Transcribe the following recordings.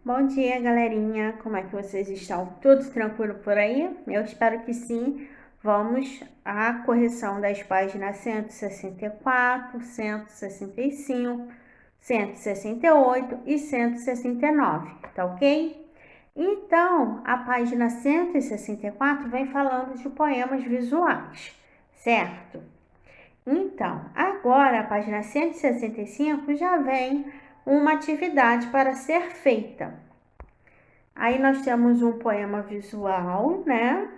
Bom dia, galerinha. Como é que vocês estão? Tudo tranquilo por aí? Eu espero que sim. Vamos à correção das páginas 164, 165, 168 e 169, tá ok? Então, a página 164 vem falando de poemas visuais, certo? Então, agora a página 165 já vem uma atividade para ser feita. Aí nós temos um poema visual, né?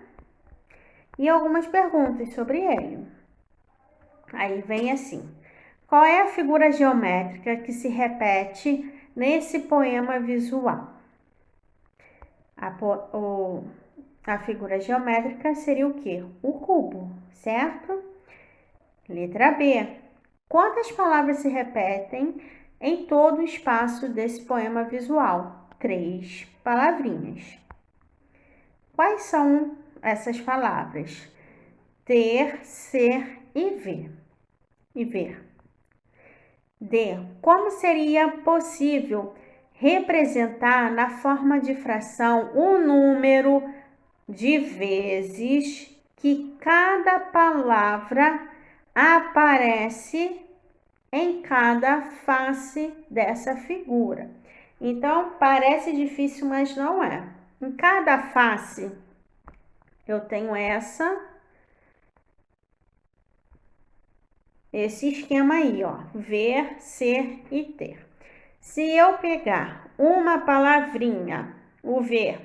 E algumas perguntas sobre ele. Aí vem assim: qual é a figura geométrica que se repete nesse poema visual? A figura geométrica seria o quê? O cubo, certo? Letra B. Quantas palavras se repetem em todo o espaço desse poema visual? 3 palavrinhas. Quais são essas palavras? Ter, ser e ver. D. Como seria possível representar na forma de fração o número de vezes que cada palavra aparece em cada face dessa figura? Então, parece difícil, mas não é. Em cada face, eu tenho esse esquema aí, ó, ver, ser e ter. Se eu pegar uma palavrinha, o ver,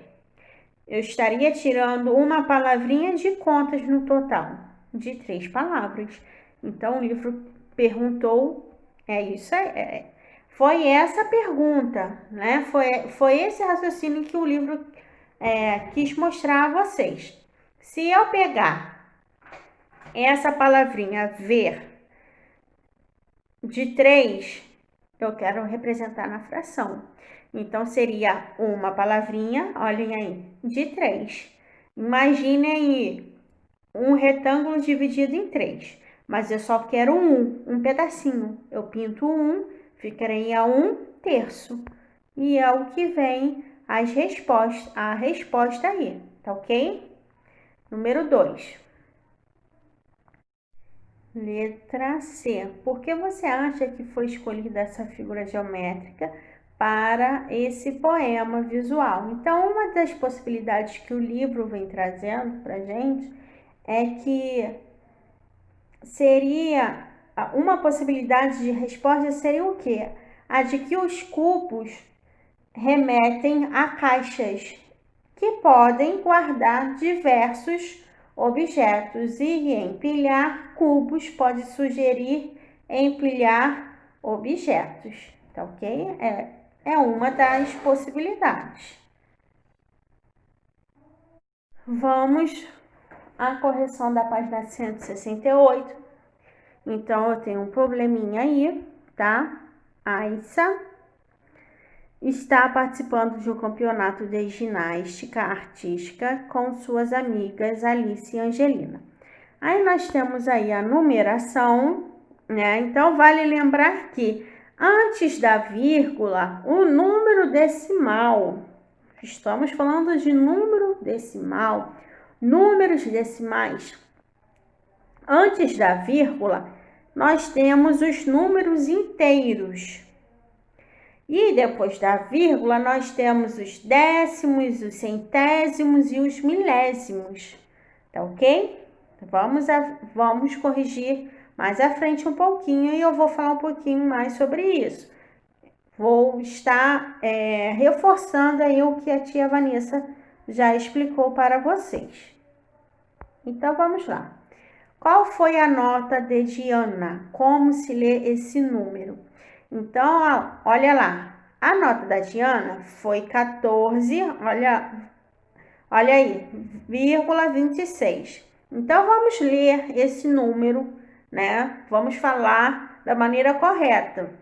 eu estaria tirando uma palavrinha de contas no total, de 3 palavras. Então, o livro perguntou, foi essa pergunta, né? Foi esse raciocínio que o livro quis mostrar a vocês. Se eu pegar essa palavrinha ver de 3, eu quero representar na fração. Então, seria uma palavrinha, olhem aí, de 3. Imaginem aí um retângulo dividido em 3, mas eu só quero um pedacinho. Eu pinto ficaria 1/3. E é o que vem a resposta aí, tá ok? Número 2. Letra C. Por que você acha que foi escolhida essa figura geométrica para esse poema visual? Então, uma das possibilidades que o livro vem trazendo para gente é que seria uma possibilidade de resposta seria o quê? A de que os cubos remetem a caixas que podem guardar diversos objetos, e empilhar cubos pode sugerir empilhar objetos, tá ok? É uma das possibilidades. Vamos à correção da página 168. Então, eu tenho um probleminha aí, tá? Aissa está participando de um campeonato de ginástica artística com suas amigas Alice e Angelina. Aí nós temos aí a numeração, né? Então, vale lembrar que antes da vírgula, o número decimal, estamos falando de número decimal, números decimais. Antes da vírgula, nós temos os números inteiros. E depois da vírgula, nós temos os décimos, os centésimos e os milésimos, tá ok? Vamos corrigir mais à frente um pouquinho e eu vou falar um pouquinho mais sobre isso. Vou estar reforçando aí o que a tia Vanessa já explicou para vocês. Então, vamos lá. Qual foi a nota de Diana? Como se lê esse número? Então, olha lá. A nota da Diana foi 14, olha aí, 26. Então, vamos ler esse número, né? Vamos falar da maneira correta.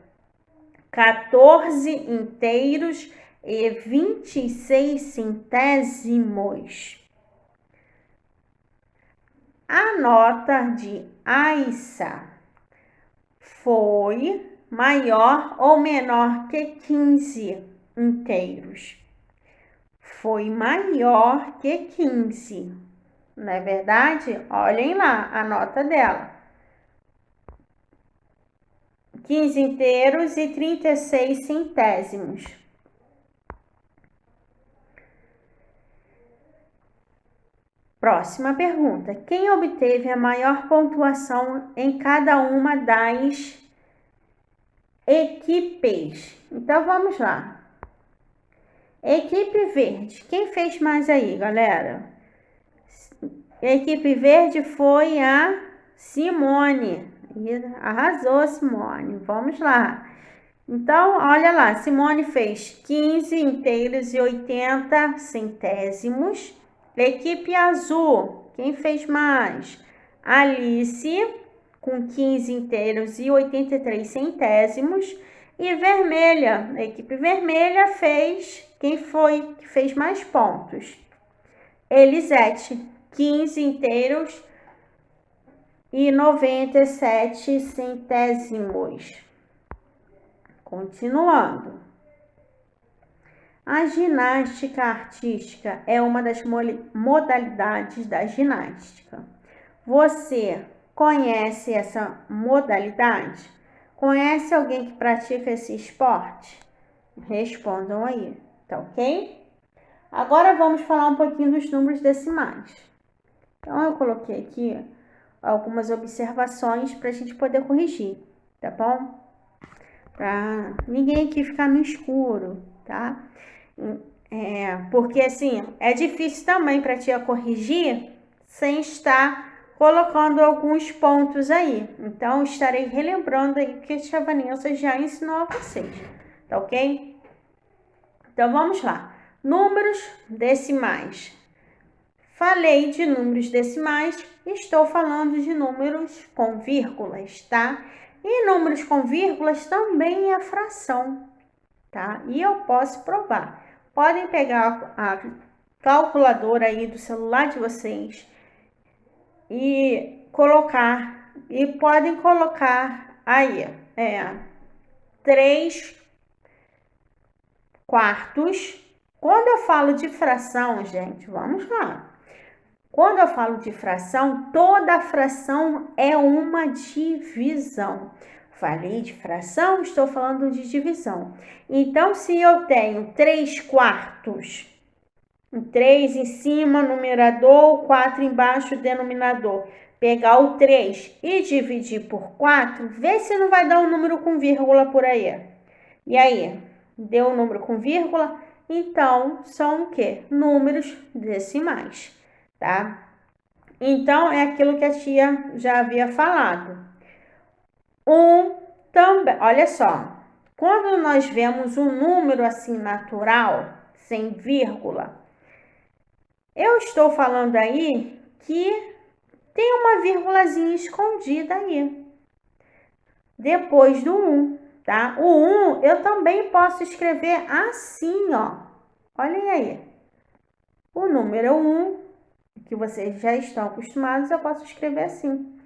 14 inteiros e 26 centésimos. A nota de Aissa foi maior ou menor que 15? inteiros foi maior que 15. Não é verdade? Olhem lá a nota dela. 15 inteiros e 36 centésimos. Próxima pergunta. Quem obteve a maior pontuação em cada uma das equipes? Então, vamos lá. Equipe verde. Quem fez mais aí, galera? A equipe verde foi a Simone. Arrasou, Simone. Vamos lá. Então, olha lá. Simone fez 15 inteiros e 80 centésimos. Equipe azul. Quem fez mais? Alice, com 15 inteiros e 83 centésimos. E vermelha. A equipe vermelha fez... Quem foi que fez mais pontos? Elisete, 15 inteiros e 97 centésimos. Continuando. A ginástica artística é uma das modalidades da ginástica. Você conhece essa modalidade? Conhece alguém que pratica esse esporte? Respondam aí, tá ok? Agora vamos falar um pouquinho dos números decimais. Então, eu coloquei aqui algumas observações para a gente poder corrigir, tá bom? Para ninguém aqui ficar no escuro, tá? Porque assim, é difícil também para a tia corrigir sem estar colocando alguns pontos aí. Então, estarei relembrando aí que a tia Vanessa já ensinou a vocês, tá ok? Então, vamos lá. Números decimais. Falei de números decimais, estou falando de números com vírgulas, tá? E números com vírgulas também é fração, tá? E eu posso provar. Podem pegar a calculadora aí do celular de vocês e colocar, e podem colocar aí, 3 quartos. Quando eu falo de fração, gente, vamos lá. Quando eu falo de fração, toda fração é uma divisão. Falei de fração, estou falando de divisão. Então, se eu tenho 3 quartos, 3 em cima, numerador, 4 embaixo, denominador, pegar o 3 e dividir por 4, vê se não vai dar um número com vírgula por aí. E aí, deu um número com vírgula? Então, são o quê? Números decimais, tá? Então, é aquilo que a tia já havia falado. Também, olha só, quando nós vemos um número assim natural, sem vírgula, eu estou falando aí que tem uma vírgulazinha escondida aí, depois do 1, tá? O 1 eu também posso escrever assim, ó. Olhem aí. O número 1, que vocês já estão acostumados, eu posso escrever assim.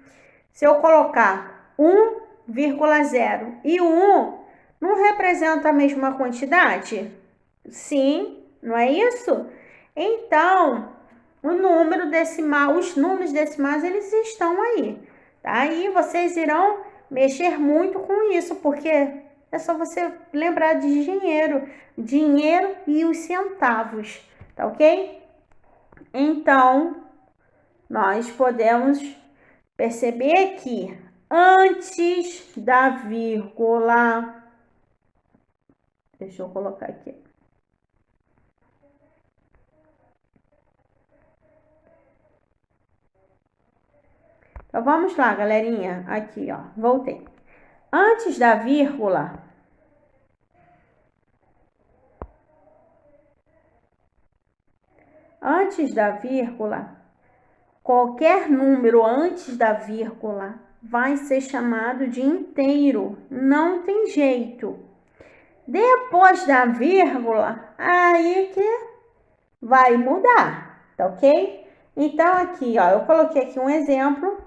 Se eu colocar 1,0 e o 1, não representa a mesma quantidade? Sim, não é isso? Então, o número decimal, os números decimais, eles estão aí, tá? E vocês irão mexer muito com isso, porque é só você lembrar de dinheiro e os centavos, tá ok? Então, nós podemos perceber que antes da vírgula, deixa eu colocar aqui. Então, vamos lá, galerinha. Aqui, ó, voltei. Antes da vírgula, qualquer número antes da vírgula vai ser chamado de inteiro. Não tem jeito. Depois da vírgula, aí que vai mudar, tá ok? Então, aqui, ó, eu coloquei aqui um exemplo.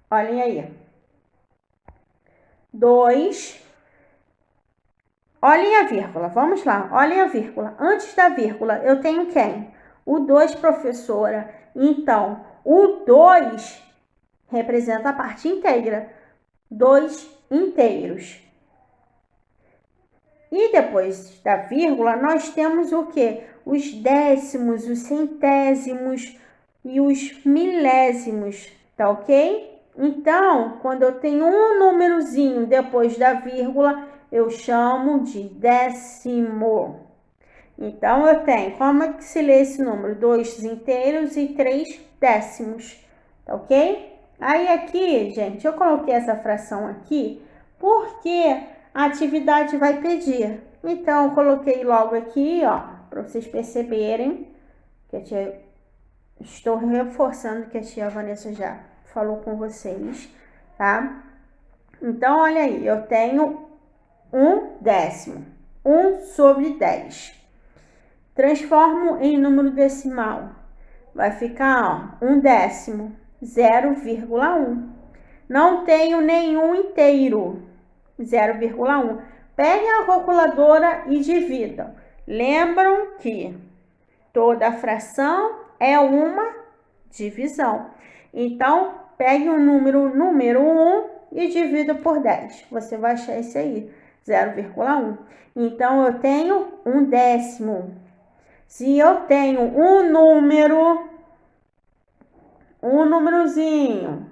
Olhem aí. 2 Olhem a vírgula, vamos lá, olhem a vírgula. Antes da vírgula, eu tenho quem? O 2, professora. Então, o 2 representa a parte inteira. 2 inteiros. E depois da vírgula, nós temos o quê? Os décimos, os centésimos e os milésimos, tá ok? Então, quando eu tenho um númerozinho depois da vírgula, eu chamo de décimo. Então, eu tenho, como é que se lê esse número? 2 inteiros e 3 décimos, tá ok? Aí aqui, gente, eu coloquei essa fração aqui porque a atividade vai pedir. Então, eu coloquei logo aqui, ó, para vocês perceberem que a tia, estou reforçando que a tia Vanessa já falou com vocês, tá? Então, olha aí, eu tenho 1/10, 1/10. Transformo em número decimal. Vai ficar, ó, 1/10, 0,1. Não tenho nenhum inteiro, 0,1. Peguem a calculadora e dividam. Lembram que toda fração é uma divisão. Então, pegue o número 1 e divida por 10. Você vai achar esse aí, 0,1. Então, eu tenho 1/10. Se eu tenho um númerozinho,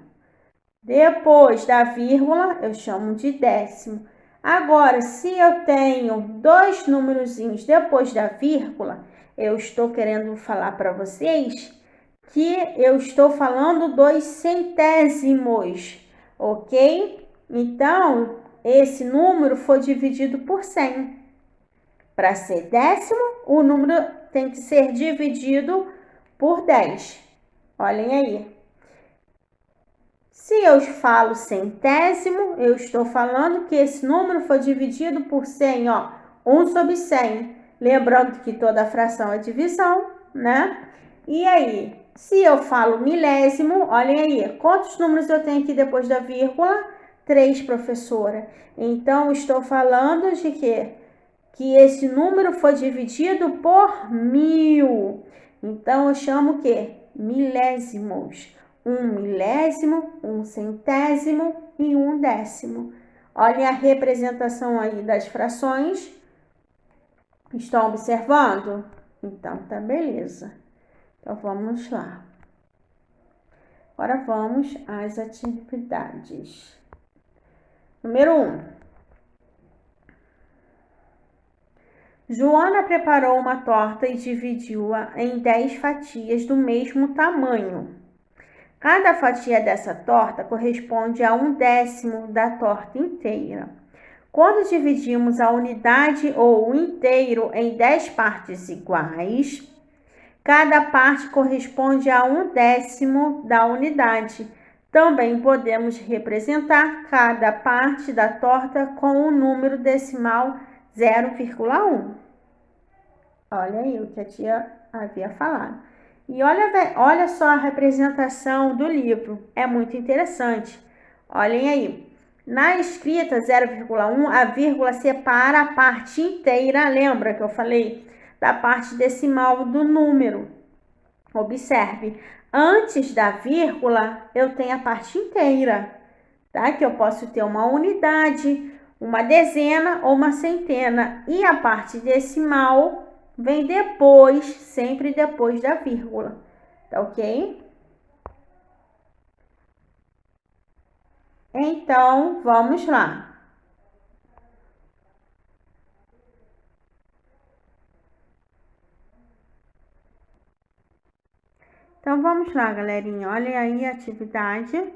depois da vírgula, eu chamo de décimo. Agora, se eu tenho 2 númerozinhos depois da vírgula, eu estou querendo falar para vocês que eu estou falando dos centésimos, ok? Então, esse número foi dividido por 100. Para ser décimo, o número tem que ser dividido por 10. Olhem aí. Se eu falo centésimo, eu estou falando que esse número foi dividido por 100, ó, 1/100. Lembrando que toda fração é divisão, né? E aí, se eu falo milésimo, olhem aí, quantos números eu tenho aqui depois da vírgula? 3, professora. Então, estou falando de quê? Que esse número foi dividido por 1000. Então, eu chamo o quê? Milésimos. 1 milésimo, 1 centésimo e 1 décimo. Olhem a representação aí das frações. Estão observando? Então, tá beleza. Então, vamos lá. Agora, vamos às atividades. Número 1. Joana preparou uma torta e dividiu-a em 10 fatias do mesmo tamanho. Cada fatia dessa torta corresponde a 1/10 da torta inteira. Quando dividimos a unidade ou o inteiro em 10 partes iguais, cada parte corresponde a 1/10 da unidade. Também podemos representar cada parte da torta com o número decimal 0,1. Olha aí o que a tia havia falado. E olha só a representação do livro, é muito interessante. Olhem aí. Na escrita 0,1, a vírgula separa a parte inteira, lembra que eu falei? Da parte decimal do número. Observe, antes da vírgula, eu tenho a parte inteira, tá? Que eu posso ter uma unidade, uma dezena ou uma centena. E a parte decimal vem depois, sempre depois da vírgula, tá ok? Então, vamos lá. Então, vamos lá, galerinha. Olha aí a atividade.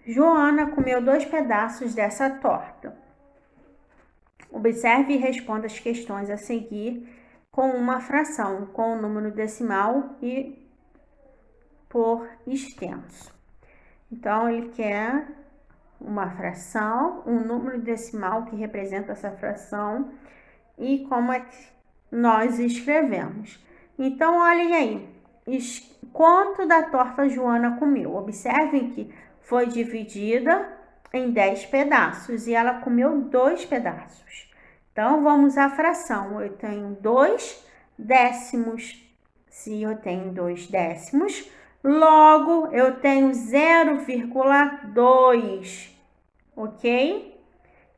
Joana comeu 2 pedaços dessa torta. Observe e responda as questões a seguir com uma fração, com o número decimal e por extenso. Então, ele quer uma fração, um número decimal que representa essa fração e como é que nós escrevemos. Então, olhem aí, quanto da torta Joana comeu? Observem que foi dividida em 10 pedaços e ela comeu 2 pedaços. Então, vamos à fração. Eu tenho 2 décimos. Se eu tenho 2 décimos, logo eu tenho 0,2, ok?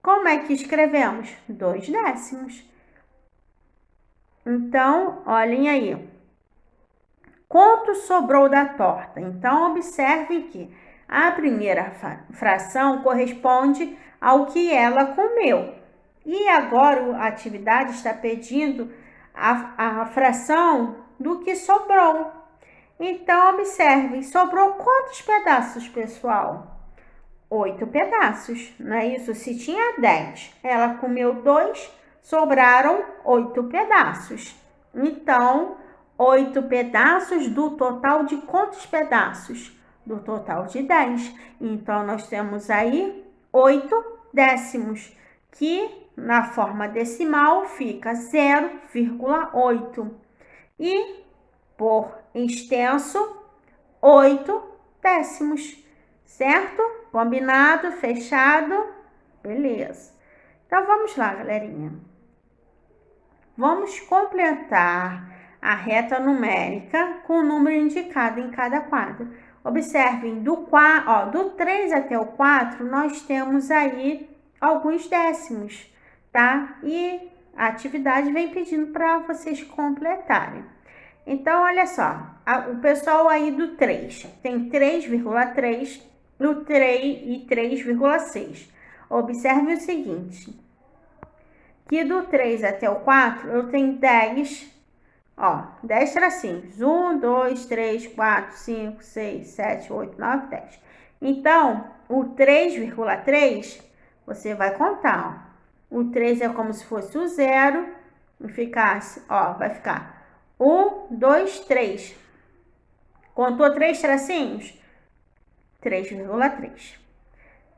Como é que escrevemos? 2 décimos. Então, olhem aí. Quanto sobrou da torta? Então, observe que a primeira fração corresponde ao que ela comeu. E agora a atividade está pedindo a fração do que sobrou. Então, observe, sobrou quantos pedaços, pessoal? 8 pedaços, não é isso? Se tinha 10, ela comeu 2, sobraram 8 pedaços. Então, 8 pedaços do total de quantos pedaços? Do total de 10. Então, nós temos aí 8 décimos, que na forma decimal fica 0,8. E, por extenso, 8 décimos, certo? Combinado? Fechado? Beleza. Então, vamos lá, galerinha. Vamos completar a reta numérica com o número indicado em cada quadro. Observem, do 3 até o 4, nós temos aí alguns décimos, tá? E a atividade vem pedindo para vocês completarem. Então, olha só, o pessoal aí do 3 tem 3,3, no 3 e 3,6. Observe o seguinte, que do 3 até o 4 eu tenho 10, 10 tracinhos. 1, 2, 3, 4, 5, 6, 7, 8, 9, 10. Então, o 3,3 você vai contar, ó. O 3 é como se fosse o 0 e ficasse, vai ficar 1, 2, 3. Contou 3 tracinhos? 3,3.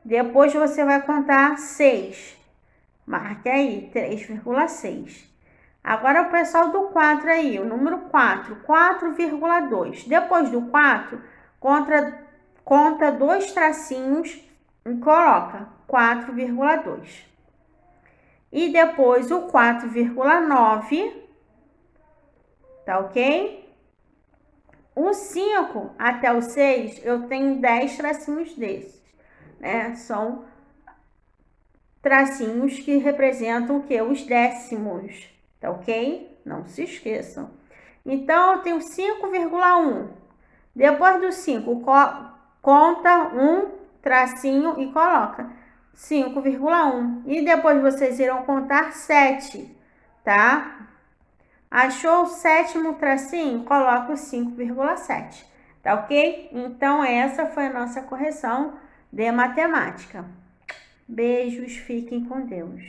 Depois você vai contar 6. Marque aí, 3,6. Agora o pessoal do 4 aí, o número 4, 4,2. Depois do 4, conta 2 tracinhos e coloca 4,2. E depois o 4,9, tá ok? O 5 até o 6, eu tenho 10 tracinhos desses, né? São tracinhos que representam o quê? Os décimos, tá ok? Não se esqueçam. Então, eu tenho 5,1. Depois do 5, conta um tracinho e coloca 5,1. E depois vocês irão contar 7, tá? Achou o sétimo tracinho? Coloca o 5,7, tá ok? Então, essa foi a nossa correção de matemática. Beijos, fiquem com Deus.